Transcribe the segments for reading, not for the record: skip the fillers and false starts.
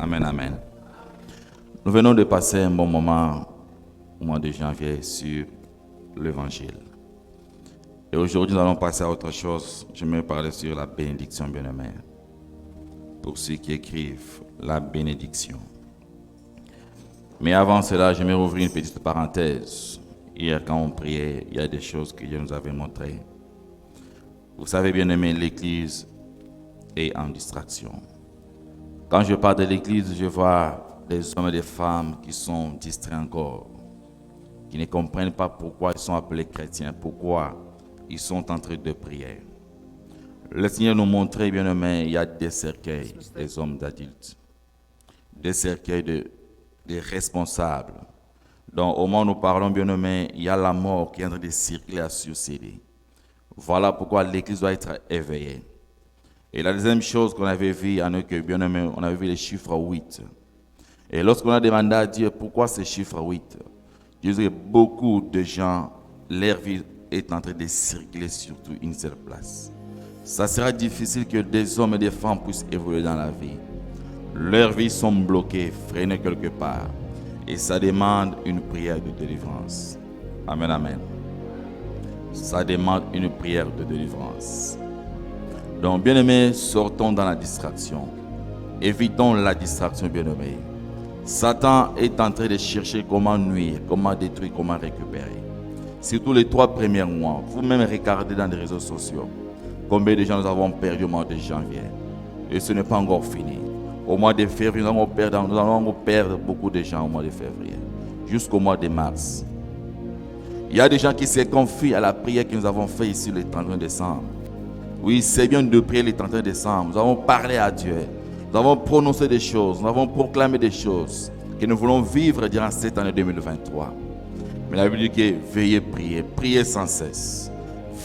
Amen, amen. Nous venons de passer un bon moment au mois de janvier sur l'Évangile. Et aujourd'hui, nous allons passer à autre chose. Je vais parler sur la bénédiction, bien-aimée. Pour ceux qui écrivent la bénédiction. Mais avant cela, je vais ouvrir une petite parenthèse. Hier, quand on priait, il y a des choses que Dieu nous avait montrées. Vous savez, bien-aimé, l'Église est en distraction. Quand je parle de l'Église, je vois des hommes et des femmes qui sont distraits encore, qui ne comprennent pas pourquoi ils sont appelés chrétiens, pourquoi ils sont en train de prier. Le Seigneur nous montrait, bien-aimé, il y a des cercueils des hommes d'adultes, des cercueils des responsables. Donc, au moment où nous parlons, bien-aimé, il y a la mort qui est en train de circuler à succéder. Voilà pourquoi l'Église doit être éveillée. Et la deuxième chose qu'on avait vue, bien-aimé, on avait vu les chiffres 8. Et lorsqu'on a demandé à Dieu pourquoi ces chiffres 8, Dieu dit que beaucoup de gens, leur vie est en train de circuler surtout une seule place. Ça sera difficile que des hommes et des femmes puissent évoluer dans la vie. Leurs vies sont bloquées, freinées quelque part. Et ça demande une prière de délivrance. Amen, amen. Ça demande une prière de délivrance. Donc, bien-aimés, sortons dans la distraction. Évitons la distraction, bien-aimés. Satan est en train de chercher comment nuire, comment détruire, comment récupérer. Surtout les 3 premiers mois, vous-même regardez dans les réseaux sociaux combien de gens nous avons perdu au mois de janvier. Et ce n'est pas encore fini. Au mois de février, nous allons perdre beaucoup de gens au mois de février, jusqu'au mois de mars. Il y a des gens qui se confient à la prière que nous avons faite ici le 31 décembre. Oui, c'est bien de prier le 31 décembre. Nous avons parlé à Dieu. Nous avons prononcé des choses. Nous avons proclamé des choses que nous voulons vivre durant cette année 2023. Mais la Bible dit que veillez prier. Priez sans cesse.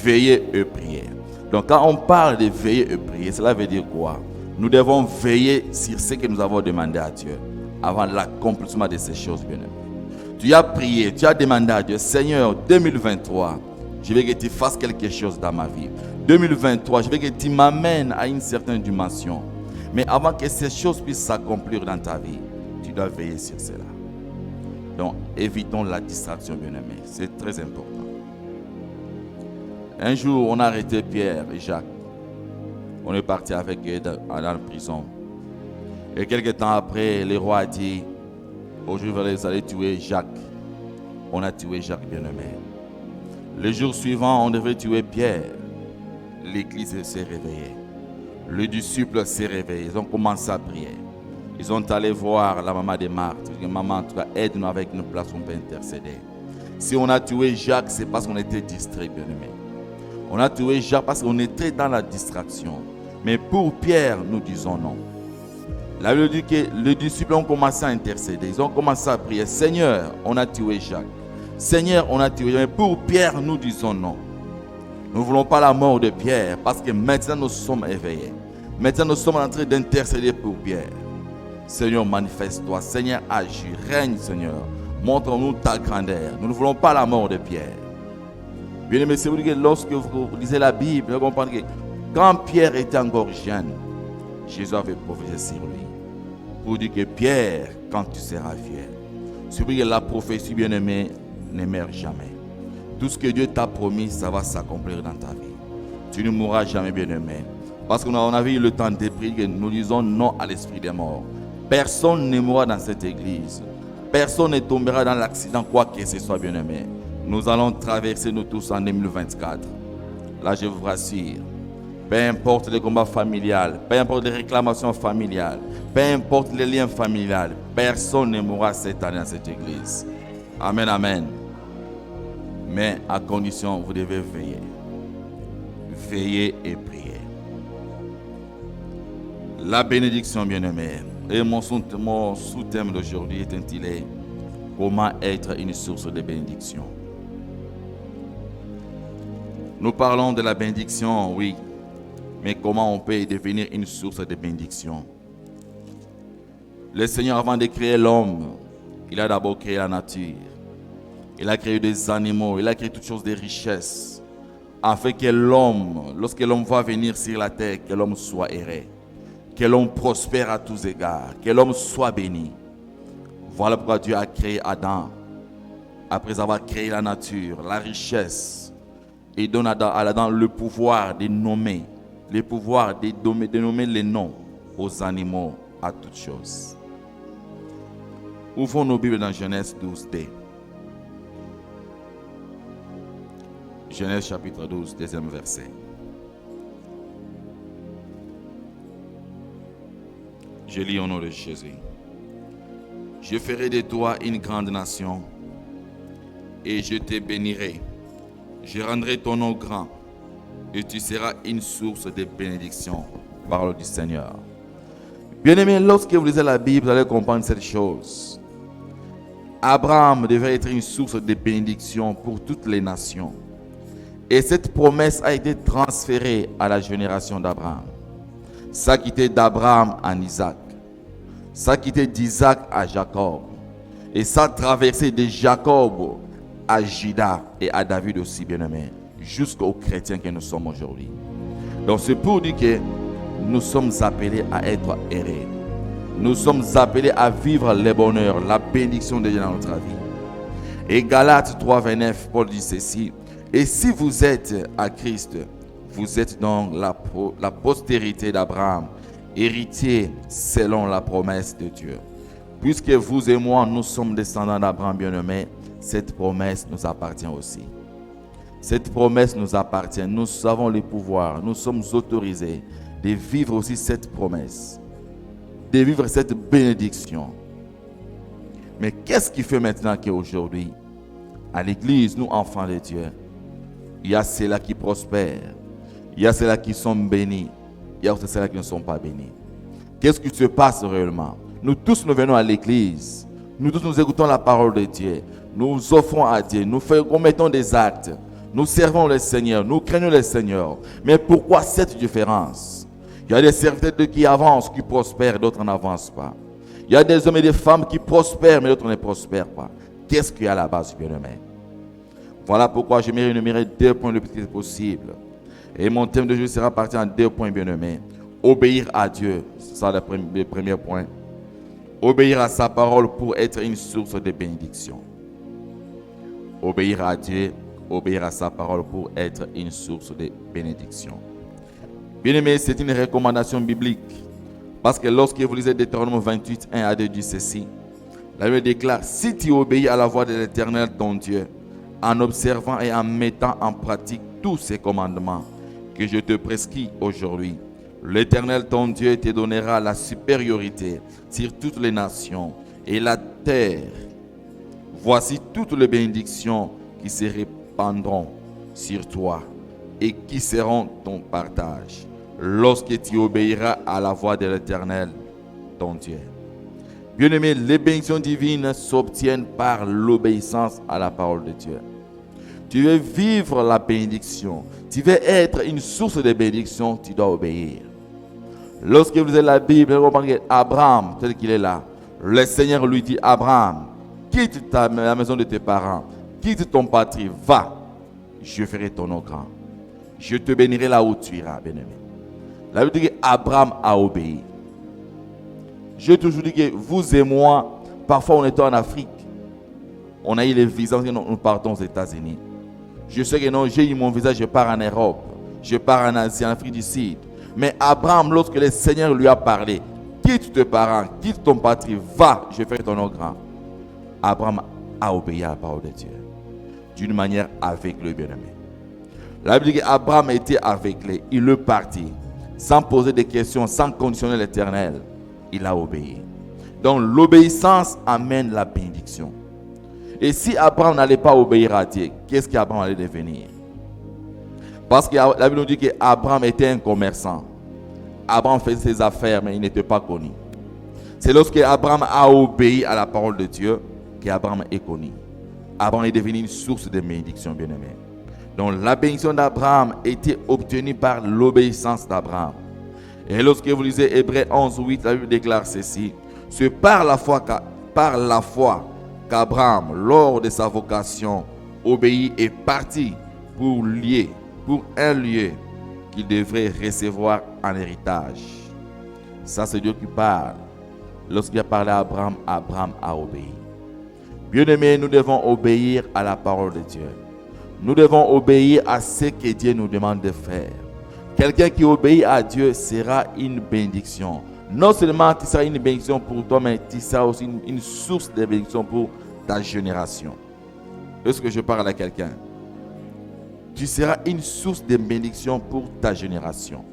Veillez et prier. Donc quand on parle de veiller et prier, cela veut dire quoi? Nous devons veiller sur ce que nous avons demandé à Dieu avant l'accomplissement de ces choses, bien-aimés. Tu as prié, tu as demandé à Dieu, Seigneur, 2023, je veux que tu fasses quelque chose dans ma vie. 2023, je veux que tu m'amènes à une certaine dimension. Mais avant que ces choses puissent s'accomplir dans ta vie, tu dois veiller sur cela. Donc, évitons la distraction, bien-aimé. C'est très important. Un jour, on a arrêté Pierre et Jacques. On est parti avec eux dans la prison. Et quelques temps après, le roi a dit, aujourd'hui, vous allez tuer Jacques. On a tué Jacques, bien-aimé. Le jour suivant, on devait tuer Pierre. L'église s'est réveillée. Les disciples s'est réveillé. Ils ont commencé à prier. Ils sont allés voir la maman de Marthe. Maman, en tout cas, aide-nous avec une place où on peut intercéder. Si on a tué Jacques, c'est parce qu'on était distrait, bien-aimé. On a tué Jacques parce qu'on était dans la distraction. Mais pour Pierre, nous disons non. La Bible dit que les disciples ont commencé à intercéder. Ils ont commencé à prier. Seigneur, on a tué Jacques. Seigneur, on a tué Jacques. Mais pour Pierre, nous disons non. Nous ne voulons pas la mort de Pierre parce que maintenant nous sommes éveillés. Maintenant nous sommes en train d'intercéder pour Pierre. Seigneur, manifeste-toi. Seigneur, agis. Règne, Seigneur. Montre-nous ta grandeur. Nous ne voulons pas la mort de Pierre. Bien aimé, c'est vous dire que lorsque vous lisez la Bible, vous comprenez que quand Pierre était encore jeune, Jésus avait prophétisé sur lui. Pour dire que Pierre, quand tu seras vieux, c'est vrai que la prophétie, bien aimé, ne meurt jamais. Tout ce que Dieu t'a promis, ça va s'accomplir dans ta vie. Tu ne mourras jamais, bien-aimé. Parce qu'on avait eu le temps de prier, nous disons non à l'esprit des morts. Personne ne mourra dans cette église. Personne ne tombera dans l'accident, quoi que ce soit, bien-aimé. Nous allons traverser nous tous en 2024. Là, je vous rassure. Peu importe les combats familiales, peu importe les réclamations familiales, peu importe les liens familiales, personne ne mourra cette année dans cette église. Amen, amen. Mais à condition, vous devez veiller. Veiller et prier. La bénédiction, bien-aimée. Et mon sous-thème d'aujourd'hui est intitulé « Comment être une source de bénédiction ?» Nous parlons de la bénédiction, oui. Mais comment on peut devenir une source de bénédiction? Le Seigneur, avant de créer l'homme, il a d'abord créé la nature. Il a créé des animaux, il a créé toutes choses de richesse, afin que l'homme, lorsque l'homme va venir sur la terre, que l'homme soit erré. que l'homme prospère à tous égards, que l'homme soit béni. Voilà pourquoi Dieu a créé Adam, après avoir créé la nature, la richesse, et donne à Adam le pouvoir de nommer, le pouvoir de nommer les noms aux animaux, à toutes choses. Ouvrons nos Bibles dans Genèse 12d. Genèse chapitre 12, deuxième verset. Je lis au nom de Jésus. Je ferai de toi une grande nation et je te bénirai. Je rendrai ton nom grand et tu seras une source de bénédiction. Parole du Seigneur. Bien-aimés, lorsque vous lisez la Bible, vous allez comprendre cette chose. Abraham devait être une source de bénédiction pour toutes les nations. Et cette promesse a été transférée à la génération d'Abraham. Ça quittait d'Abraham à Isaac. Ça quittait d'Isaac à Jacob. Et ça traversait de Jacob à Juda et à David aussi, bien-aimé, jusqu'aux chrétiens que nous sommes aujourd'hui. Donc c'est pour dire que nous sommes appelés à être heureux. Nous sommes appelés à vivre le bonheur, la bénédiction de Dieu dans notre vie. Et Galates 3:29, Paul dit ceci. Et si vous êtes à Christ, vous êtes donc la postérité d'Abraham, héritier selon la promesse de Dieu. Puisque vous et moi, nous sommes descendants d'Abraham bien-aimé, cette promesse nous appartient aussi. Cette promesse nous appartient. Nous avons le pouvoir, nous sommes autorisés de vivre aussi cette promesse, de vivre cette bénédiction. Mais qu'est-ce qui fait maintenant qu'aujourd'hui, à l'église, nous enfants de Dieu, il y a ceux-là qui prospèrent, il y a ceux-là qui sont bénis, il y a aussi ceux-là qui ne sont pas bénis. Qu'est-ce qui se passe réellement? Nous tous, nous venons à l'église, nous tous, nous écoutons la parole de Dieu, nous offrons à Dieu, nous commettons des actes, nous servons le Seigneur, nous craignons le Seigneur. Mais pourquoi cette différence? Il y a des serviteurs qui avancent, qui prospèrent, d'autres n'avancent pas. Il y a des hommes et des femmes qui prospèrent, mais d'autres ne prospèrent pas. Qu'est-ce qu'il y a à la base, bien-aimé? Voilà pourquoi je vais énumérer 2 points le plus possible. Et mon thème de jeu sera parti en 2 points, bien-aimé. Obéir à Dieu, c'est ça le premier point. Obéir à sa parole pour être une source de bénédiction. Obéir à Dieu, obéir à sa parole pour être une source de bénédiction. Bien-aimé, c'est une recommandation biblique. Parce que lorsque vous lisez Deutéronome 28, 1 à 2 dit ceci, la Bible déclare, si tu obéis à la voix de l'Éternel ton Dieu, en observant et en mettant en pratique tous ces commandements que je te prescris aujourd'hui, l'Éternel ton Dieu te donnera la supériorité sur toutes les nations et la terre. Voici toutes les bénédictions qui se répandront sur toi et qui seront ton partage lorsque tu obéiras à la voix de l'Éternel ton Dieu. Bien-aimé, les bénédictions divines s'obtiennent par l'obéissance à la parole de Dieu. Tu veux vivre la bénédiction, tu veux être une source de bénédiction, tu dois obéir. Lorsque vous lisez la Bible, vous remarquez Abraham, tel qu'il est là, le Seigneur lui dit, Abraham, quitte la maison de tes parents, quitte ton patrie, va, je ferai ton nom grand. Je te bénirai là où tu iras, bien-aimé. La Bible dit qu'Abraham a obéi. J'ai toujours dit que vous et moi, parfois on était en Afrique, on a eu les visas, nous partons aux États-Unis. Je sais que non, j'ai eu mon visa, je pars en Europe, je pars en Asie, en Afrique du Sud. Mais Abraham, lorsque le Seigneur lui a parlé, quitte tes parents, quitte ton patrie, va, je ferai ton nom grand. Abraham a obéi à la parole de Dieu, d'une manière aveugle, bien-aimé. La Bible dit qu'Abraham était aveuglé, il est parti, sans poser de questions, sans conditionner l'Éternel. Il a obéi. Donc l'obéissance amène la bénédiction. Et si Abraham n'allait pas obéir à Dieu, qu'est-ce qu'Abraham allait devenir? Parce que la Bible nous dit qu'Abraham était un commerçant. Abraham faisait ses affaires, mais il n'était pas connu. C'est lorsque Abraham a obéi à la parole de Dieu qu'Abraham est connu. Abraham est devenu une source de bénédiction, bien-aimé. Donc la bénédiction d'Abraham était obtenue par l'obéissance d'Abraham. Et lorsque vous lisez Hébreux 11, 8, la Bible déclare ceci. C'est par la foi qu'Abraham, lors de sa vocation, obéit et partit pour un lieu qu'il devrait recevoir en héritage. Ça, c'est Dieu qui parle. Lorsqu'il a parlé à Abraham, Abraham a obéi. Bien-aimés, nous devons obéir à la parole de Dieu. Nous devons obéir à ce que Dieu nous demande de faire. Quelqu'un qui obéit à Dieu sera une bénédiction. Non seulement tu seras une bénédiction pour toi, mais tu seras aussi une source de bénédiction pour ta génération. Est-ce que je parle à quelqu'un? Tu seras une source de bénédiction pour ta génération.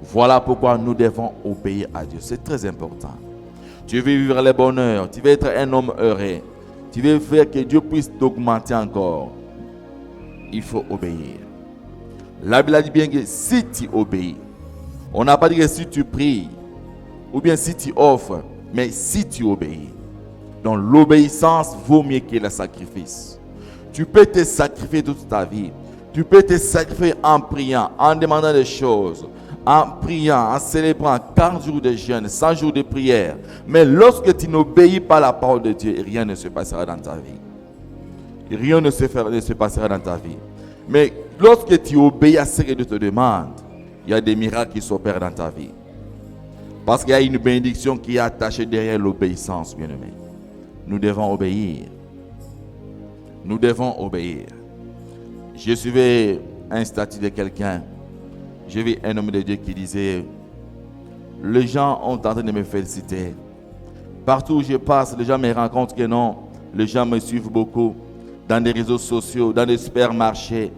Voilà pourquoi nous devons obéir à Dieu. C'est très important. Tu veux vivre le bonheur, tu veux être un homme heureux, tu veux faire que Dieu puisse t'augmenter encore. Il faut obéir. La Bible dit bien que si tu obéis, on n'a pas dit que si tu pries, ou bien si tu offres, mais si tu obéis. Donc l'obéissance vaut mieux que le sacrifice. Tu peux te sacrifier toute ta vie. Tu peux te sacrifier en priant, en demandant des choses, en priant, en célébrant 40 jours de jeûne, 100 jours de prière. Mais lorsque tu n'obéis pas à la parole de Dieu, rien ne se passera dans ta vie. Rien ne se passera dans ta vie. Mais lorsque tu obéis à ce que Dieu te demande, il y a des miracles qui s'opèrent dans ta vie. Parce qu'il y a une bénédiction qui est attachée derrière l'obéissance, bien-aimé. Nous devons obéir. Nous devons obéir. Je suivais un statut de quelqu'un. J'ai vu un homme de Dieu qui disait: les gens ont tenté de me féliciter. Partout où je passe, les gens me rencontrent que non. Les gens me suivent beaucoup. Dans des réseaux sociaux, dans des supermarchés,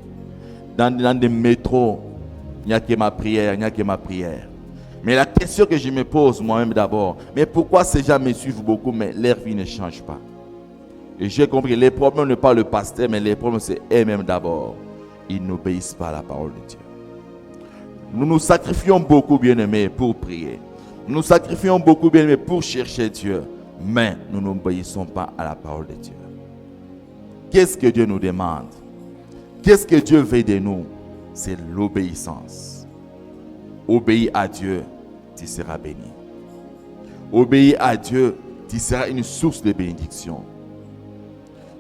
dans des métros. Il n'y a que ma prière, il n'y a que ma prière. Mais la question que je me pose moi-même d'abord, mais pourquoi ces gens me suivent beaucoup, mais leur vie ne change pas? Et j'ai compris, les problèmes n'est pas le pasteur, mais les problèmes c'est eux-mêmes d'abord. Ils n'obéissent pas à la parole de Dieu. Nous nous sacrifions beaucoup, bien-aimés, pour prier. Nous nous sacrifions beaucoup, bien-aimés, pour chercher Dieu. Mais nous n'obéissons pas à la parole de Dieu. Qu'est-ce que Dieu nous demande? Qu'est-ce que Dieu veut de nous? C'est l'obéissance. Obéis à Dieu, tu seras béni. Obéis à Dieu, tu seras une source de bénédiction.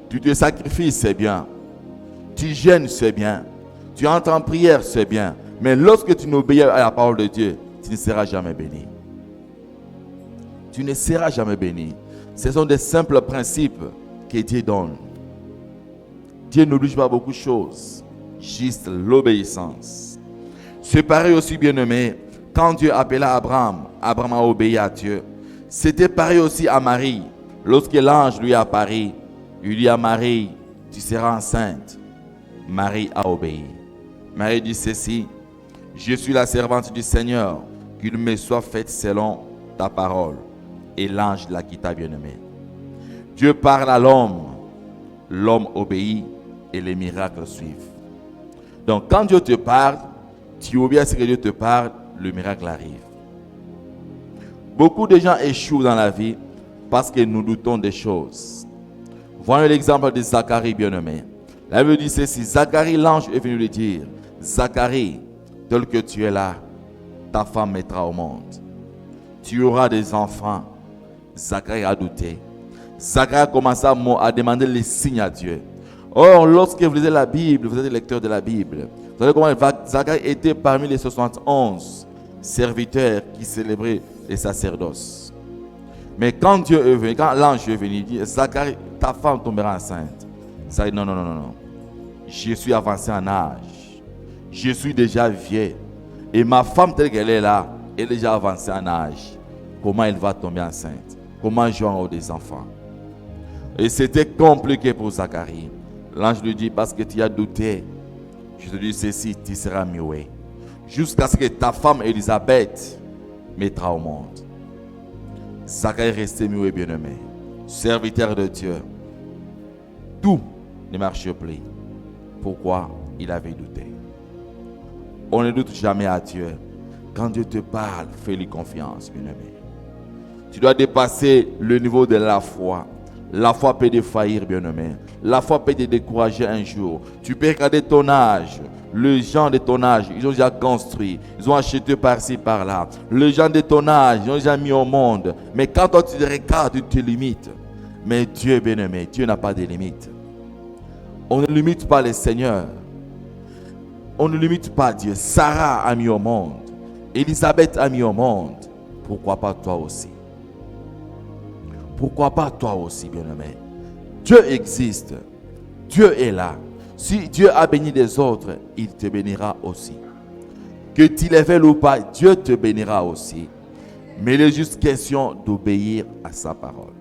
Tu te sacrifies, c'est bien. Tu jeûnes, c'est bien. Tu entres en prière, c'est bien. Mais lorsque tu n'obéis à la parole de Dieu, tu ne seras jamais béni. Tu ne seras jamais béni. Ce sont des simples principes que Dieu donne. Dieu n'oblige pas beaucoup de choses. Juste l'obéissance. C'est pareil aussi, bien-aimé. Quand Dieu appela Abraham, Abraham a obéi à Dieu. C'était pareil aussi à Marie. Lorsque l'ange lui a apparu, il dit à Marie: tu seras enceinte. Marie a obéi. Marie dit ceci: je suis la servante du Seigneur, qu'il me soit fait selon ta parole. Et l'ange la quitta, bien-aimé. Dieu parle à l'homme, l'homme obéit et les miracles suivent. Donc quand Dieu te parle, tu obéis à ce que Dieu te parle, le miracle arrive. Beaucoup de gens échouent dans la vie parce que nous doutons des choses. Voyons l'exemple de Zacharie, bien-aimé. La Bible dit ceci: Zacharie, l'ange est venu lui dire: Zacharie, tel que tu es là, ta femme mettra au monde. Tu auras des enfants. Zacharie a douté. Zacharie a commencé à demander les signes à Dieu. Or, lorsque vous lisez la Bible, vous êtes lecteur de la Bible, vous savez comment Zacharie était parmi les 71 serviteurs qui célébraient les sacerdoces. Mais quand Dieu est venu, quand l'ange est venu, il dit: Zacharie, ta femme tombera enceinte. Zacharie dit: non. Je suis avancé en âge. Je suis déjà vieux. Et ma femme telle qu'elle est là, elle est déjà avancée en âge. Comment elle va tomber enceinte? Comment je vais avoir des enfants? Et c'était compliqué pour Zacharie. L'ange lui dit: parce que tu as douté, je te dis ceci, tu seras muet. Jusqu'à ce que ta femme Élisabeth mettra au monde. Zacharie est resté muet, bien-aimé. Serviteur de Dieu. Tout ne marchait plus. Pourquoi? Il avait douté. On ne doute jamais à Dieu. Quand Dieu te parle, fais-lui confiance, bien-aimé. Tu dois dépasser le niveau de la foi. La foi peut défaillir, bien-aimé. La foi peut te décourager un jour. Tu peux regarder ton âge. Les gens de ton âge, ils ont déjà construit. Ils ont acheté par-ci, par-là. Les gens de ton âge, ils ont déjà mis au monde. Mais quand toi tu te regardes, tu te limites. Mais Dieu, bien-aimé, Dieu n'a pas de limite. On ne limite pas le Seigneur. On ne limite pas Dieu. Sarah a mis au monde. Élisabeth a mis au monde. Pourquoi pas toi aussi? Pourquoi pas toi aussi, bien-aimé? Dieu existe. Dieu est là. Si Dieu a béni les autres, il te bénira aussi. Que tu les veuilles ou pas, Dieu te bénira aussi. Mais il est juste question d'obéir à sa parole.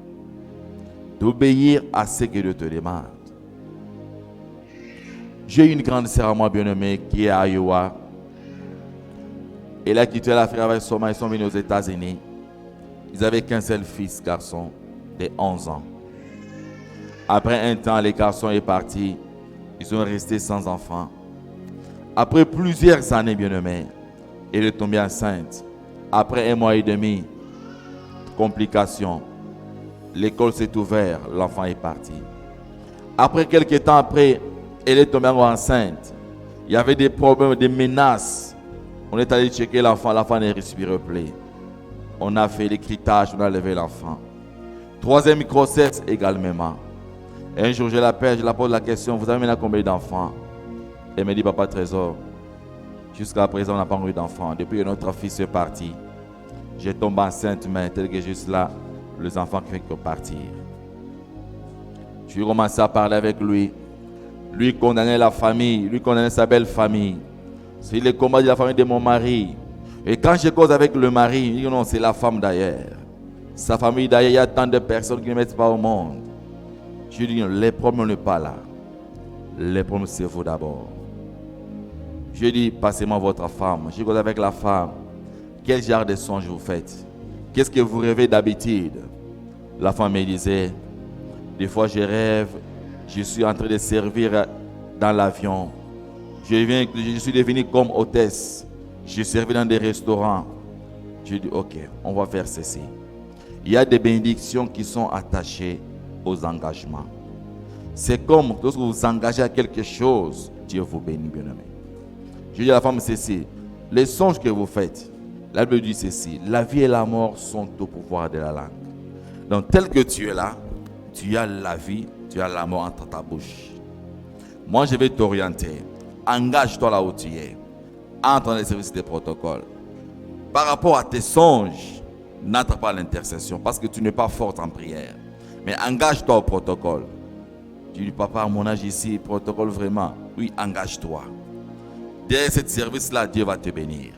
D'obéir à ce que Dieu te demande. J'ai une grande sœur à moi, bien-aimée, qui est à Iowa. Elle a quitté l'Afrique avec son mari, ils sont venus aux États-Unis. Ils avaient qu'un seul fils, garçon, de 11 ans. Après un temps, les garçons sont partis. Ils sont restés sans enfants. Après plusieurs années, bien-aimés, elle est tombée enceinte. Après 1 mois et demi, complications. L'école s'est ouverte, l'enfant est parti. Après quelques temps après, elle est tombée enceinte. Il y avait des problèmes, des menaces. On est allé checker l'enfant ne respirait plus. On a fait l'écritage, on a levé l'enfant. 3e grossesse également. Un jour, je l'appelle, je la pose la question, vous avez maintenant combien d'enfants? Elle me dit, papa Trésor, jusqu'à présent, on n'a pas eu d'enfants. Depuis que notre fils est parti, je tombe enceinte, mais tel que juste là, les enfants qui font que partir. Je lui commencé à parler avec lui. Lui condamnait la famille, lui condamnait sa belle famille. C'est le combat de la famille de mon mari. Et quand je cause avec le mari, il dit non, c'est la femme d'ailleurs. Sa famille d'ailleurs, il y a tant de personnes qui ne mettent pas au monde. Je lui dis non, les problèmes ne sont pas là. Les problèmes, c'est vous d'abord. Je lui dis, passez-moi votre femme. Je cause avec la femme. Quel genre de songe vous faites? Qu'est-ce que vous rêvez d'habitude? La femme me disait, des fois je rêve, je suis en train de servir dans l'avion. Je suis devenu comme hôtesse. Je servis dans des restaurants. Je dis, ok, on va faire ceci. Il y a des bénédictions qui sont attachées aux engagements. C'est comme lorsque vous vous engagez à quelque chose, Dieu vous bénit, bien-aimé. Je dis à la femme ceci, les songes que vous faites, la Bible dit ceci, la vie et la mort sont au pouvoir de la langue. Donc tel que tu es là, tu as la vie, tu as la mort entre ta bouche. Moi je vais t'orienter. Engage-toi là où tu es. Entre dans les services des protocoles. Par rapport à tes songes, n'entre pas à l'intercession parce que tu n'es pas forte en prière. Mais engage-toi au protocole. Tu dis, papa, à mon âge ici, protocole vraiment. Oui, engage-toi. Derrière ce service-là, Dieu va te bénir.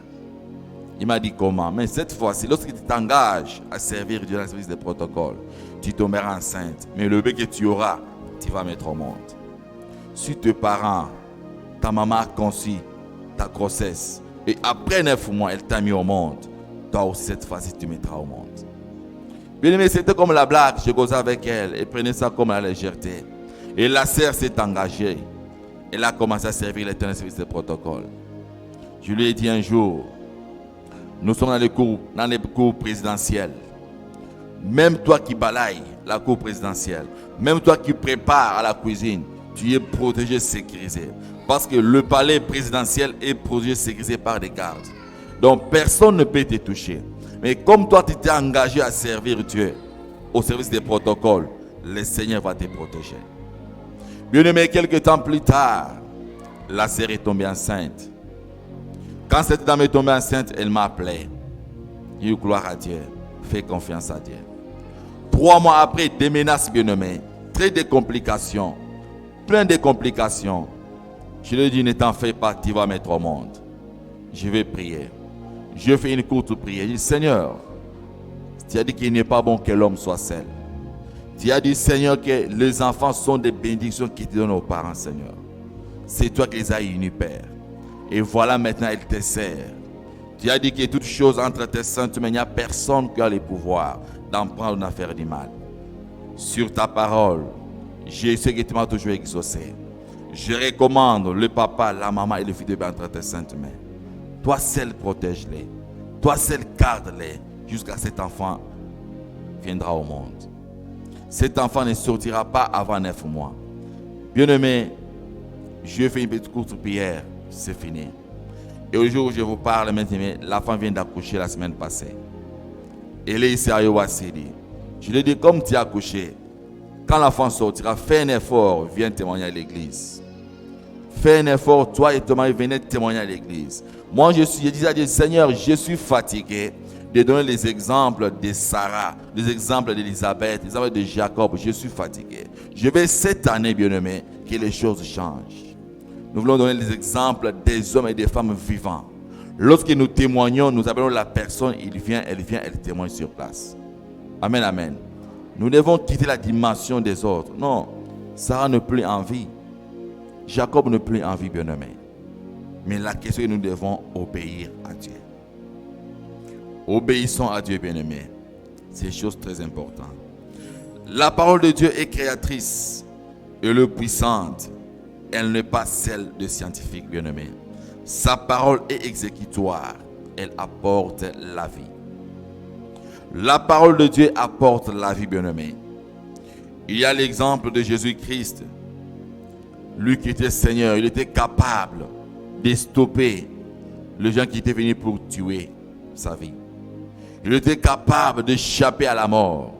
Il m'a dit comment? Mais cette fois-ci, lorsque tu t'engages à servir Dieu dans le service des protocoles, tu tomberas enceinte. Mais le bébé que tu auras, tu vas mettre au monde. Si tes parents, ta maman a conçu ta grossesse et après 9 mois, elle t'a mis au monde, toi aussi cette fois-ci, tu mettras au monde. Bien aimé, c'était comme la blague, je causais avec elle et prenait ça comme la légèreté. Et la sœur s'est engagée. Elle a commencé à servir l'Éternel service des protocoles. Je lui ai dit un jour, nous sommes dans les cours présidentiels. Même toi qui balaye la cour présidentielle, même toi qui prépares à la cuisine, tu es protégé, sécurisé. Parce que le palais présidentiel est protégé, sécurisé par des gardes. Donc personne ne peut te toucher. Mais comme toi tu t'es engagé à servir Dieu au service des protocoles, le Seigneur va te protéger. Bien aimé, quelques temps plus tard, la sœur est tombée enceinte. Quand cette dame est tombée enceinte, elle m'a appelé. J'ai dit gloire à Dieu, fais confiance à Dieu. 3 mois après, des menaces, bien aimé, très de complications, plein de complications. Je lui ai dit, ne t'en fais pas, tu vas mettre au monde. Je vais prier. Je fais une courte prière. Je dis, Seigneur, tu as dit qu'il n'est pas bon que l'homme soit seul. Tu as dit, Seigneur, que les enfants sont des bénédictions qui te donnent aux parents, Seigneur. C'est toi qui les as unis, Père. Et voilà maintenant, elle te sert. Tu as dit que toutes choses entre tes saintes, mais il n'y a personne qui a le pouvoir d'en prendre ou d'en faire du mal. Sur ta parole, je sais que tu m'as toujours exaucé. Je recommande le papa, la maman et le fils de Dieu entre tes saintes mains. Toi seul protège-les. Toi seul garde-les jusqu'à ce que cet enfant viendra au monde. Cet enfant ne sortira pas avant 9 mois. Bien-aimé, je fais une petite courte prière, c'est fini. Et au jour où je vous parle maintenant, la femme vient d'accoucher la semaine passée. Elle est ici à Iowa City. Je lui ai dit, comme tu as accouché, quand l'enfant sortira, fais un effort, viens témoigner à l'église. fais un effort, toi et ton mari, venez témoigner à l'église. Moi, je disais à Dieu, Seigneur, je suis fatigué de donner les exemples de Sarah, les exemples d'Élisabeth, les exemples de Jacob. Je suis fatigué. Je vais cette année, bien-aimé, que les choses changent. Nous voulons donner les exemples des hommes et des femmes vivants. Lorsque nous témoignons, nous appelons la personne, elle vient, elle témoigne sur place. Amen, amen. Nous devons quitter la dimension des autres. Non, Sarah ne plus en vie. Jacob ne plus en vie, bien-aimé. Mais la question est que nous devons obéir à Dieu. Obéissons à Dieu, bien-aimé. C'est une chose très importante. La parole de Dieu est créatrice et le puissante. Elle n'est pas celle de scientifique, bien-aimé. Sa parole est exécutoire. Elle apporte la vie. La parole de Dieu apporte la vie, bien-aimé. Il y a l'exemple de Jésus-Christ. Lui qui était Seigneur, il était capable de stopper les gens qui étaient venus pour tuer sa vie. Il était capable d'échapper à la mort.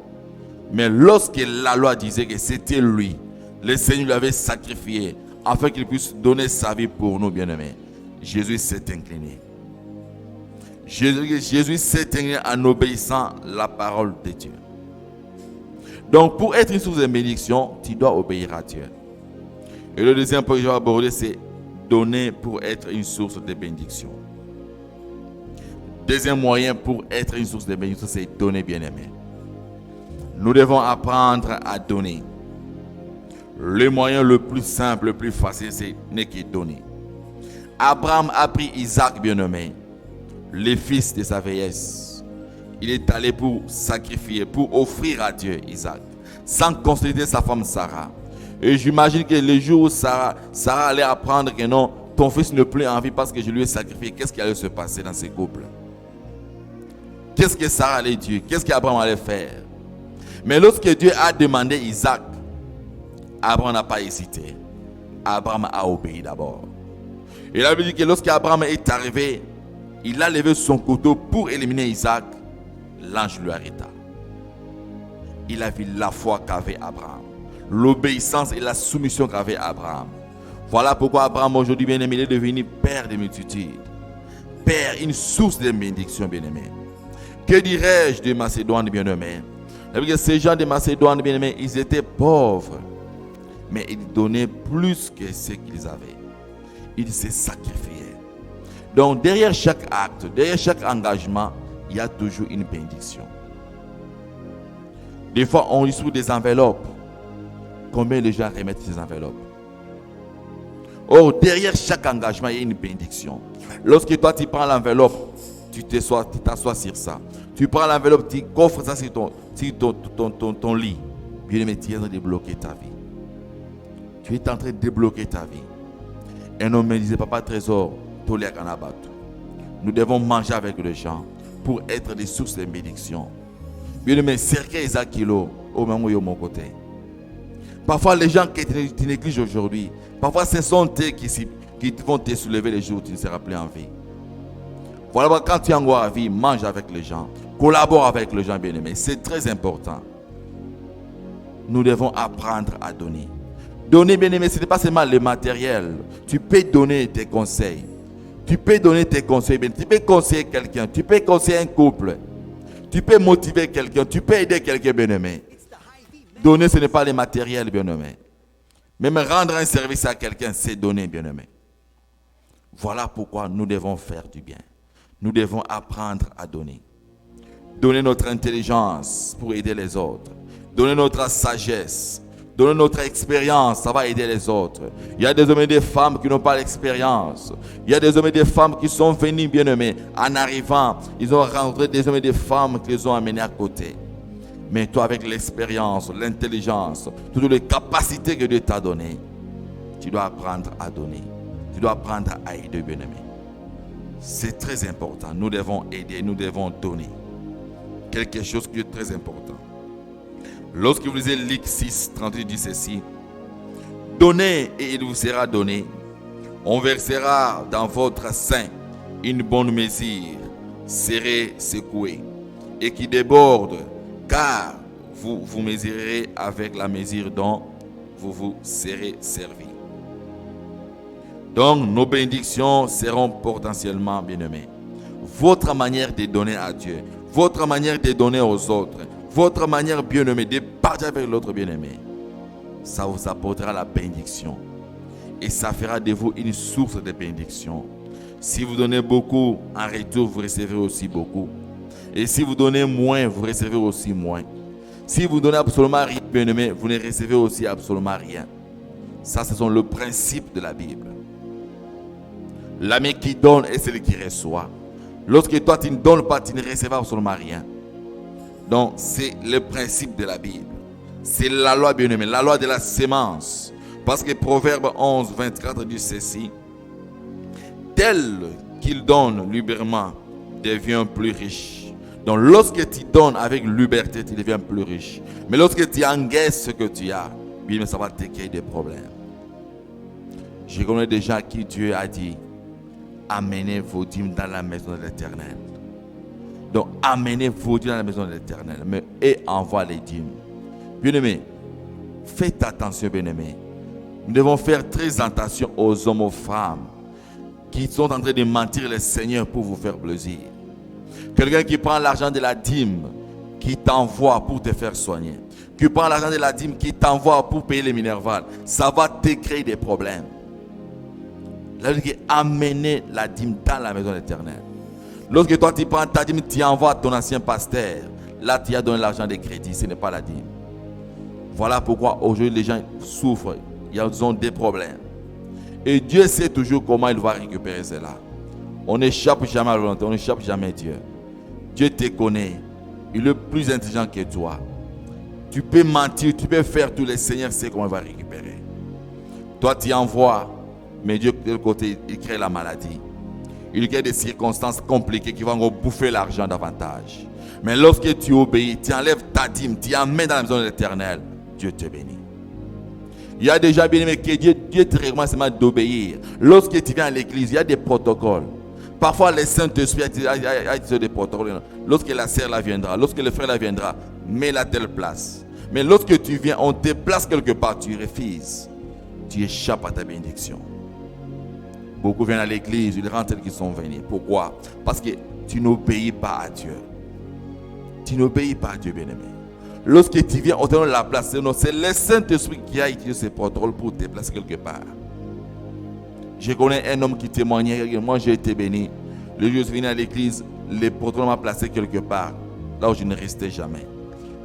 Mais lorsque la loi disait que c'était lui, le Seigneur l'avait sacrifié afin qu'il puisse donner sa vie pour nous, bien-aimés. Jésus s'est incliné. Jésus s'est incliné en obéissant à la parole de Dieu. Donc, pour être une source de bénédiction, tu dois obéir à Dieu. Et le deuxième point que je vais aborder, c'est donner pour être une source de bénédiction. Deuxième moyen pour être une source de bénédiction, c'est donner, bien-aimé. Nous devons apprendre à donner. Le moyen le plus simple, le plus facile, c'est n'est que donner. Abraham a pris Isaac, bien-aimé, le fils de sa vieillesse. Il est allé pour sacrifier, pour offrir à Dieu Isaac, sans consulter sa femme Sarah. Et j'imagine que le jour où Sarah allait apprendre que non, ton fils ne plus en vie parce que je lui ai sacrifié, qu'est-ce qui allait se passer dans ce couple? Qu'est-ce que Sarah allait dire? Qu'est-ce qu'Abraham allait faire? Mais lorsque Dieu a demandé Isaac, Abraham n'a pas hésité. Abraham a obéi d'abord. Et la Bible dit que lorsqu'Abraham est arrivé, il a levé son couteau pour éliminer Isaac. L'ange lui arrêta. Il a vu la foi qu'avait Abraham, l'obéissance et la soumission qu'avait Abraham. Voilà pourquoi Abraham aujourd'hui, bien-aimé, il est devenu père de multitudes. Père, une source de bénédiction, bien-aimé. Que dirais-je de Macédoine, bien-aimé? Ces gens de Macédoine, bien-aimé, ils étaient pauvres, mais ils donnaient plus que ce qu'ils avaient. Ils se sacrifiaient. Donc derrière chaque acte, derrière chaque engagement, il y a toujours une bénédiction. Des fois, on reçoit des enveloppes. Combien de gens remettent ces enveloppes? Or, derrière chaque engagement, il y a une bénédiction. Lorsque toi, tu prends l'enveloppe, tu t'assois sur ça. Tu prends l'enveloppe, tu coffres ça sur ton lit. Bien aimé, tu es en train de débloquer ta vie. Tu es en train de débloquer ta vie. Un homme me disait, papa trésor, nous devons manger avec les gens pour être des sources de bénédiction. Bien aimé, cerquez Isaac Kilo, au même où mon côté. Parfois, les gens que tu négliges aujourd'hui, parfois, ce sont eux qui vont te soulever les jours où tu ne seras plus en vie. Voilà, quand tu es encore en vie, mange avec les gens, collabore avec les gens, bien-aimés. C'est très important. Nous devons apprendre à donner. Donner, bien-aimé, ce n'est pas seulement le matériel. Tu peux donner tes conseils. Tu peux donner tes conseils. Tu peux conseiller quelqu'un. Tu peux conseiller un couple. Tu peux motiver quelqu'un. Tu peux aider quelqu'un, bien-aimé. Donner, ce n'est pas le matériel, bien-aimé. Même rendre un service à quelqu'un, c'est donner, bien-aimé. Voilà pourquoi nous devons faire du bien. Nous devons apprendre à donner. Donner notre intelligence pour aider les autres. Donner notre sagesse. Donner notre expérience, ça va aider les autres. Il y a des hommes et des femmes qui n'ont pas l'expérience. Il y a des hommes et des femmes qui sont venus, bien-aimés. En arrivant, ils ont rencontré des hommes et des femmes qui les ont amenés à côté. Mais toi, avec l'expérience, l'intelligence, toutes les capacités que Dieu t'a données, tu dois apprendre à donner. Tu dois apprendre à aider, bien-aimé. C'est très important. Nous devons aider, nous devons donner. Quelque chose qui est très important. Lorsque vous lisez Luc 6, 38, dit ceci. Donnez et il vous sera donné. On versera dans votre sein une bonne mesure, serrée, secouée, et qui déborde, car vous mesurerez avec la mesure dont vous vous serez servi. Donc, nos bénédictions seront potentiellement, bien-aimés, votre manière de donner à Dieu, votre manière de donner aux autres, votre manière, bien-aimé, de partager avec l'autre bien-aimé, ça vous apportera la bénédiction. Et ça fera de vous une source de bénédiction. Si vous donnez beaucoup, en retour, vous recevez aussi beaucoup. Et si vous donnez moins, vous recevez aussi moins. Si vous donnez absolument rien, bien-aimé, vous ne recevez aussi absolument rien. Ça, ce sont le principe de la Bible. L'ami qui donne est celui qui reçoit. Lorsque toi, tu ne donnes pas, tu ne recevras absolument rien. Donc, c'est le principe de la Bible. C'est la loi, bien-aimé, la loi de la sémence. Parce que Proverbe 11, 24 dit ceci. Tel qu'il donne librement devient plus riche. Donc, lorsque tu donnes avec liberté, tu deviens plus riche. Mais lorsque tu engages ce que tu as, bien, ça va te créer des problèmes. Je connais des gens à qui Dieu a dit, amenez vos dîmes dans la maison de l'Éternel. Donc, amenez vos dîmes dans la maison de l'Éternel. Et envoie les dîmes. Bien-aimés, faites attention, bien-aimés. Nous devons faire très attention aux hommes, aux femmes qui sont en train de mentir le Seigneur pour vous faire plaisir. Quelqu'un qui prend l'argent de la dîme, qui t'envoie pour te faire soigner. Qui prend l'argent de la dîme, qui t'envoie pour payer les minervales. Ça va te créer des problèmes. Là, il dit amener la dîme dans la maison de l'Éternel. Lorsque toi tu prends ta dîme, tu envoies ton ancien pasteur. Là, tu as donné l'argent de crédit, ce n'est pas la dîme. Voilà pourquoi aujourd'hui les gens souffrent. Ils ont des problèmes. Et Dieu sait toujours comment il va récupérer cela. On n'échappe jamais à la volonté, on n'échappe jamais à Dieu. Dieu te connaît. Il est plus intelligent que toi. Tu peux mentir, tu peux faire tout. Le Seigneur sait comment il va récupérer. Toi, tu envoies, mais Dieu, de l'autre côté, il crée la maladie. Il crée des circonstances compliquées qui vont bouffer l'argent davantage. Mais lorsque tu obéis, tu enlèves ta dîme, tu emmènes dans la maison de l'Éternel, Dieu te bénit. Il y a déjà bien aimé que Dieu te recommande seulement d'obéir. Lorsque tu viens à l'église, il y a des protocoles. Parfois, les Saint-Esprit, il y a des protocoles. Lorsque la sœur là viendra, lorsque le frère là viendra, mets-la à telle place. Mais lorsque tu viens, on te place quelque part, tu refuses. Tu échappes à ta bénédiction. Beaucoup viennent à l'église, ils rentrent tels qu'ils sont venus. Pourquoi? Parce que tu n'obéis pas à Dieu. Tu n'obéis pas à Dieu, bien-aimé. Lorsque tu viens, on te donne la place. C'est le Saint-Esprit qui a utilisé ces protocoles pour te placer quelque part. Je connais un homme qui témoignait. Moi, j'ai été béni. Le jour où je suis venu à l'église, les protocoles m'ont placé quelque part, là où je ne restais jamais.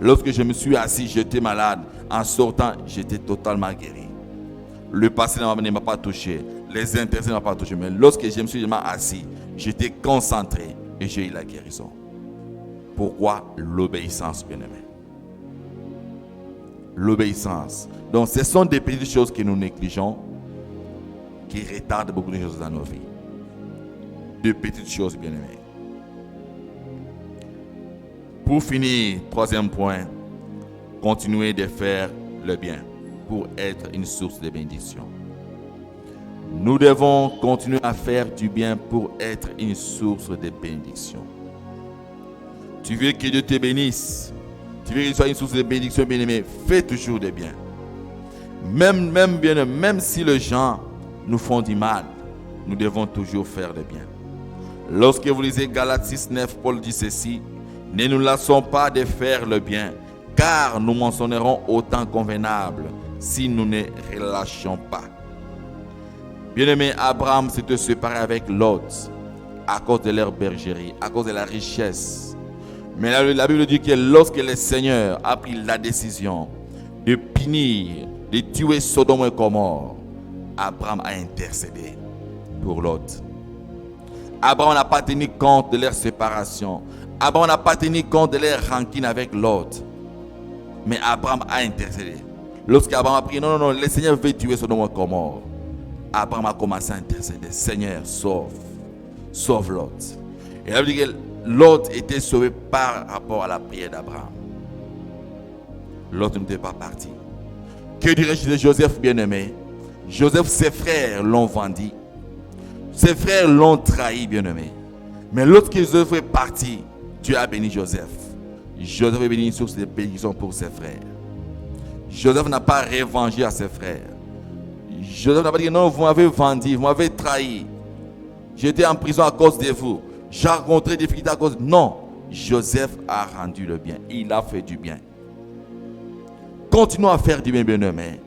Lorsque je me suis assis, j'étais malade. En sortant, j'étais totalement guéri. Le passé ne m'a pas touché. Les intérêts ne m'ont pas touché. Mais lorsque je me suis assis, j'étais concentré et j'ai eu la guérison. Pourquoi? L'obéissance, bien-aimé. L'obéissance. Donc, ce sont des petites choses que nous négligeons qui retardent beaucoup de choses dans nos vies. De petites choses, bien-aimées. Pour finir, troisième point, continuez de faire le bien pour être une source de bénédiction. Nous devons continuer à faire du bien pour être une source de bénédiction. Tu veux que Dieu te bénisse, tu veux qu'il soit une source de bénédiction, bien-aimé, fais toujours du bien. Même si les gens nous font du mal, nous devons toujours faire le bien. Lorsque vous lisez Galates 6:9, Paul dit ceci: ne nous lassons pas de faire le bien, car nous mentionnerons au temps convenable si nous ne relâchons pas. Bien-aimé, Abraham s'était séparé avec Lot à cause de leur bergerie, à cause de la richesse. Mais la Bible dit que lorsque le Seigneur a pris la décision de punir, de tuer Sodome et Gomorrhe, Abraham a intercédé pour Lot. Abraham n'a pas tenu compte de leur séparation. Abraham n'a pas tenu compte de leur rancune avec Lot. Mais Abraham a intercédé. Lorsqu'Abraham a pris, non, le Seigneur veut tuer Sodome et Gomorrhe, Abraham a commencé à intercéder. Seigneur, sauve Lot. Et il a dit que Lot était sauvé par rapport à la prière d'Abraham. Lot n'était pas parti. Que dirais-je de Joseph, bien-aimé? Joseph, ses frères l'ont vendu. Ses frères l'ont trahi, bien-aimé. Mais lorsque Joseph est parti, Dieu a béni Joseph. Joseph est béni une source de bénédiction pour ses frères. Joseph n'a pas révengé à ses frères. Joseph n'a pas dit non, vous m'avez vendu, vous m'avez trahi. J'étais en prison à cause de vous. J'ai rencontré des difficultés à cause. Non, Joseph a rendu le bien. Il a fait du bien. Continuons à faire du bien, bien-aimés.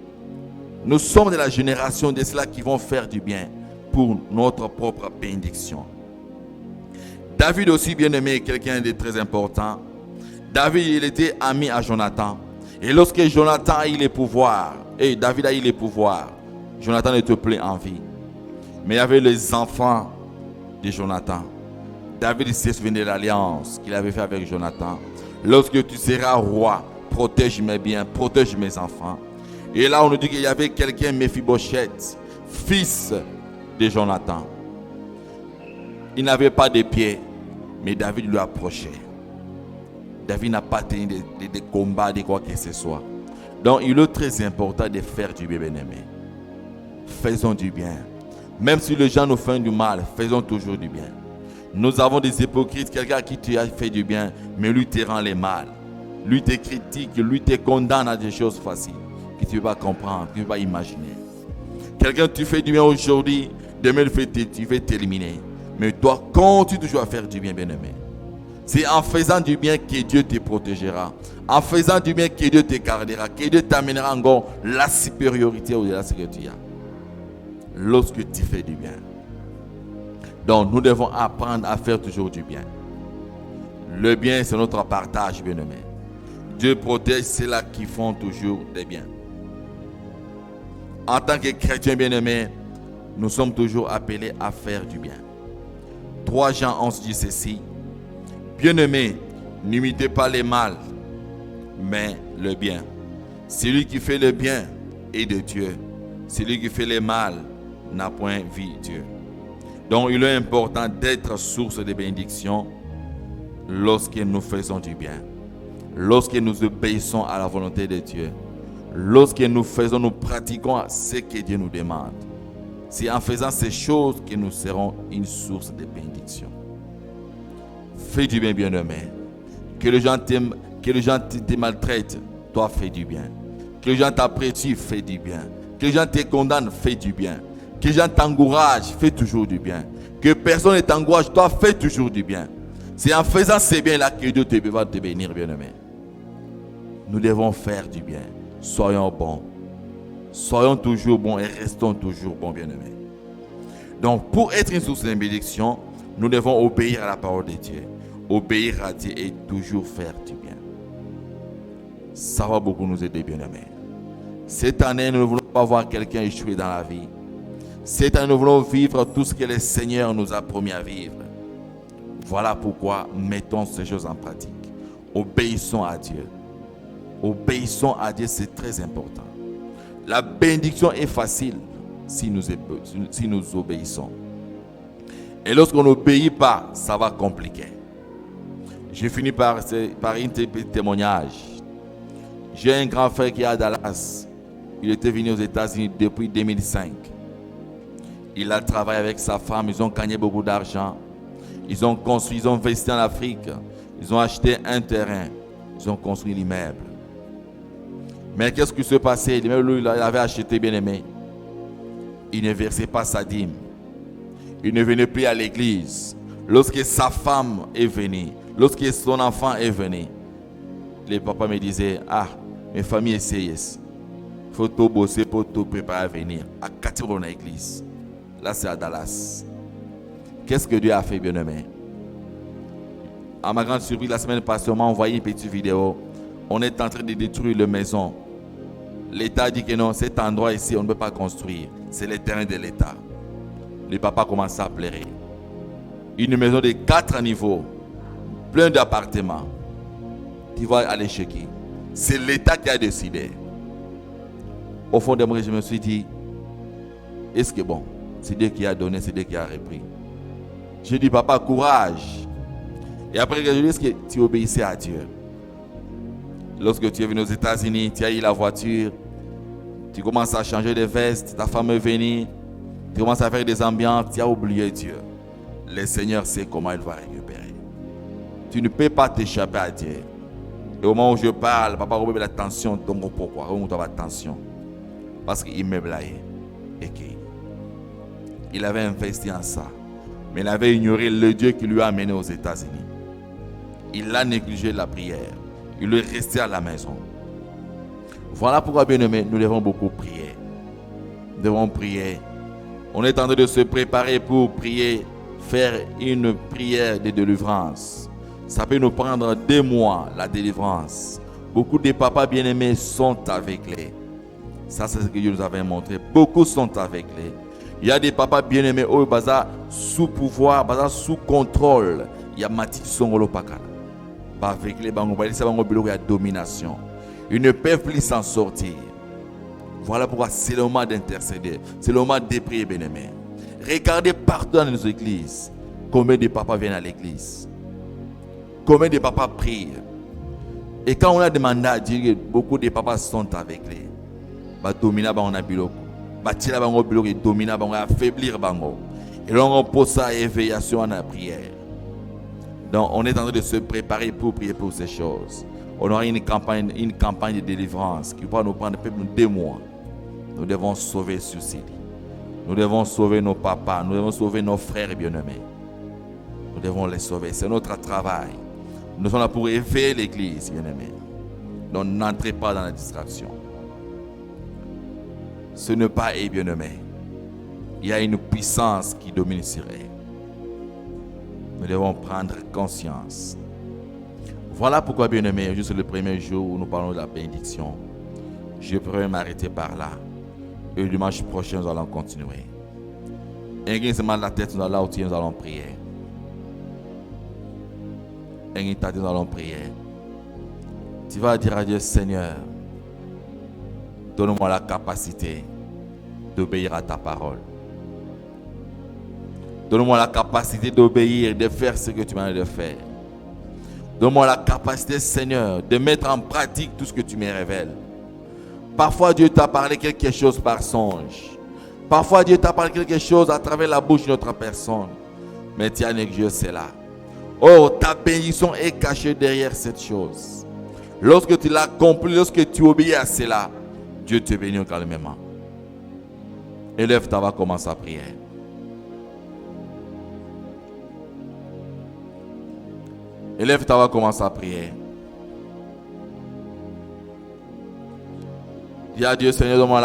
Nous sommes de la génération de ceux-là qui vont faire du bien pour notre propre bénédiction. David aussi, bien-aimé, quelqu'un de très important. David, il était ami à Jonathan. Et lorsque Jonathan a eu les pouvoirs, et David a eu les pouvoirs, Jonathan n'était plus en vie. Mais il y avait les enfants de Jonathan. David s'est souvenu de l'alliance qu'il avait fait avec Jonathan. Lorsque tu seras roi, protège mes biens, protège mes enfants. Et là, on nous dit qu'il y avait quelqu'un, Méphibosheth, fils de Jonathan. Il n'avait pas de pieds, mais David lui approchait. David n'a pas tenu de combats, de quoi que ce soit. Donc, il est très important de faire du bien, bien-aimé. Faisons du bien. Même si les gens nous font du mal, faisons toujours du bien. Nous avons des hypocrites, quelqu'un qui te a fait du bien, mais lui te rend les mal. Lui te critique, lui te condamne à des choses faciles que tu ne peux pas comprendre, que tu ne peux pas imaginer. Quelqu'un tu fais du bien aujourd'hui, demain tu vas t'éliminer. Mais toi, continue toujours à faire du bien, bien-aimé. C'est en faisant du bien que Dieu te protégera. En faisant du bien que Dieu te gardera, que Dieu t'amènera encore la supériorité au-delà de ce que tu as. Lorsque tu fais du bien. Donc, nous devons apprendre à faire toujours du bien. Le bien, c'est notre partage, bien-aimé. Dieu protège ceux-là qui font toujours des biens. En tant que chrétiens bien-aimés, nous sommes toujours appelés à faire du bien. 3 Jean 11 dit ceci. Bien-aimés, n'imitez pas le mal, mais le bien. Celui qui fait le bien est de Dieu. Celui qui fait le mal n'a point vu Dieu. Donc, il est important d'être source de bénédiction lorsque nous faisons du bien. Lorsque nous obéissons à la volonté de Dieu. Lorsque nous pratiquons ce que Dieu nous demande. C'est en faisant ces choses que nous serons une source de bénédiction. Fais du bien, bien-aimé. Que les gens te maltraitent, toi fais du bien. Que les gens t'apprécient, fais du bien. Que les gens te condamnent, fais du bien. Que les gens t'encouragent, fais toujours du bien. Que personne ne t'encourage, toi fais toujours du bien. C'est en faisant ces biens-là que Dieu va te bénir, bien-aimé. Nous devons faire du bien. Soyons bons. Soyons toujours bons et restons toujours bons, bien-aimés. Donc, pour être une source de bénédiction, nous devons obéir à la parole de Dieu. Obéir à Dieu et toujours faire du bien. Ça va beaucoup nous aider, bien-aimés. Cette année, nous ne voulons pas voir quelqu'un échouer dans la vie. Cette année, nous voulons vivre tout ce que le Seigneur nous a promis à vivre. Voilà pourquoi mettons ces choses en pratique. Obéissons à Dieu. Obéissons à Dieu, c'est très important. La bénédiction est facile si nous obéissons. Et lorsqu'on n'obéit pas, ça va compliquer. J'ai fini par un témoignage. J'ai un grand frère qui est à Dallas. Il était venu aux États-Unis depuis 2005. Il a travaillé avec sa femme. Ils ont gagné beaucoup d'argent. Ils ont construit, ils ont investi en Afrique. Ils ont acheté un terrain. Ils ont construit l'immeuble. Mais qu'est-ce qui se passait? L'immeuble, lui, il avait acheté, bien aimé. Il ne versait pas sa dîme. Il ne venait plus à l'église. Lorsque sa femme est venue, lorsque son enfant est venu, les papas me disaient, ah, mes familles essayent. Il faut tout bosser pour tout préparer à venir. À Katiro, dans l'église. Là, c'est à Dallas. Qu'est-ce que Dieu a fait, bien-aimé? À ma grande surprise, la semaine passée, on m'a envoyé une petite vidéo. On est en train de détruire la maison. L'État dit que non, cet endroit ici, on ne peut pas construire. C'est le terrain de l'État. Les papas commencent à pleurer. Une maison de 4 niveaux, plein d'appartements. Tu vas aller chez qui? C'est l'État qui a décidé. Au fond de moi, je me suis dit, est-ce que bon, c'est Dieu qui a donné, c'est Dieu qui a repris. J'ai dit, papa, courage. Et après, je dis, est-ce que tu obéissais à Dieu? Lorsque tu es venu aux États-Unis, tu as eu la voiture, tu commences à changer de veste, ta femme est venue, tu commences à faire des ambiances, tu as oublié Dieu. Le Seigneur sait comment il va récupérer. Tu ne peux pas t'échapper à Dieu. Et au moment où je parle, papa remet l'attention, donc pourquoi? Remonte l'attention. Parce qu'il me blague. et qu'il avait investi en ça, mais il avait ignoré le Dieu qui lui a amené aux États-Unis. Il a négligé la prière. Il est resté à la maison. Voilà pourquoi, bien-aimés, nous devons beaucoup prier. Nous devons prier. On est en train de se préparer pour prier, faire une prière de délivrance. Ça peut nous prendre 2 mois, la délivrance. Beaucoup de papas bien-aimés sont aveugles. Ça, c'est ce que Dieu nous avait montré. Beaucoup sont aveugles. Il y a des papas bien-aimés au bazar sous pouvoir, bazar sous contrôle. Il y a Mati Songolo Pakala. Aveugles, il y a domination. Ils ne peuvent plus s'en sortir. Voilà pourquoi c'est le moment d'intercéder. C'est le moment de prier, bien-aimés. Regardez partout dans nos églises. Combien de papas viennent à l'église? Combien de papas prient? Et quand on a demandé à Dieu, beaucoup de papas sont avec les. Domina bango biloko. Tila bango biloko domina bango affaiblir bango. Et là on pose ça éveillation en la prière. Donc on est en train de se préparer pour prier pour ces choses. On aura une campagne de délivrance qui va nous prendre peut-être 2 mois. Nous devons sauver ceci. Nous devons sauver nos papas. Nous devons sauver nos frères bien-aimés. Nous devons les sauver. C'est notre travail. Nous sommes là pour éveiller l'église, bien-aimés. Donc n'entrez pas dans la distraction. Ce n'est pas bien-aimé. Il y a une puissance qui domine sur elle. Nous devons prendre conscience. Voilà pourquoi, bien-aimé, juste le premier jour où nous parlons de la bénédiction, je pourrais m'arrêter par là. Et le dimanche prochain, nous allons continuer. Et seulement la tête, nous allons prier. Et nous allons prier. Tu vas dire à Dieu, Seigneur, donne-moi la capacité d'obéir à ta parole. Donne-moi la capacité d'obéir, de faire ce que tu m'as dit de faire. Donne-moi la capacité, Seigneur, de mettre en pratique tout ce que tu me révèles. Parfois, Dieu t'a parlé quelque chose par songe. Parfois, Dieu t'a parlé quelque chose à travers la bouche de notre personne. Mais tu as négligé cela. Oh, ta bénédiction est cachée derrière cette chose. Lorsque tu l'as compris, lorsque tu obéis à cela, Dieu te bénit calmement. Élève ta voix, commence à prier. Élève ta voix, commence à prier. Dis à Dieu, Seigneur, donne-moi la